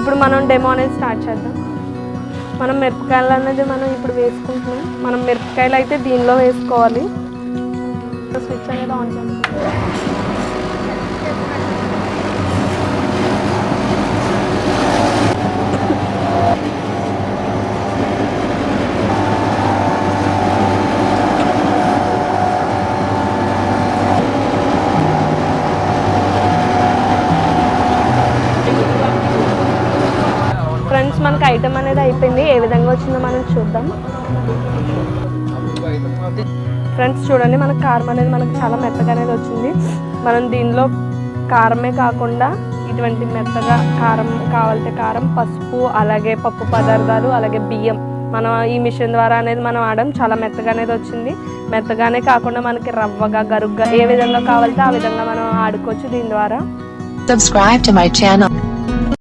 ఇప్పుడు మనం డెమో అనేది స్టార్ట్ చేద్దాం. మనం మిరపకాయలు అనేది మనం ఇప్పుడు వేసుకుంటున్నాం. మనం మిరపకాయలు అయితే దీనిలో వేసుకోవాలి. స్విచ్ అనేది ఆన్ చేస్తాం. ఫ్రెండ్స్, మనకి ఐటమ్ అనేది అయిపోయింది. ఏ విధంగా వచ్చిందో మనం చూద్దాం. ఫ్రెండ్స్ చూడండి, మనకు కారం అనేది మనకు చాలా మెత్తగా అనేది వచ్చింది. మనం దీనిలో కారమే కాకుండా ఇటువంటి మెత్తగా కారం కావాలంటే కారం, పసుపు, అలాగే పప్పు పదార్థాలు, అలాగే బియ్యం మనం ఈ మిషన్ ద్వారా అనేది మనం ఆడడం చాలా మెత్తగా అనేది వచ్చింది. మెత్తగానే కాకుండా మనకి రవ్వగా, గరుగ్గా ఏ విధంగా కావాలంటే ఆ విధంగా మనం ఆడుకోవచ్చు దీని ద్వారా. Subscribe to my channel.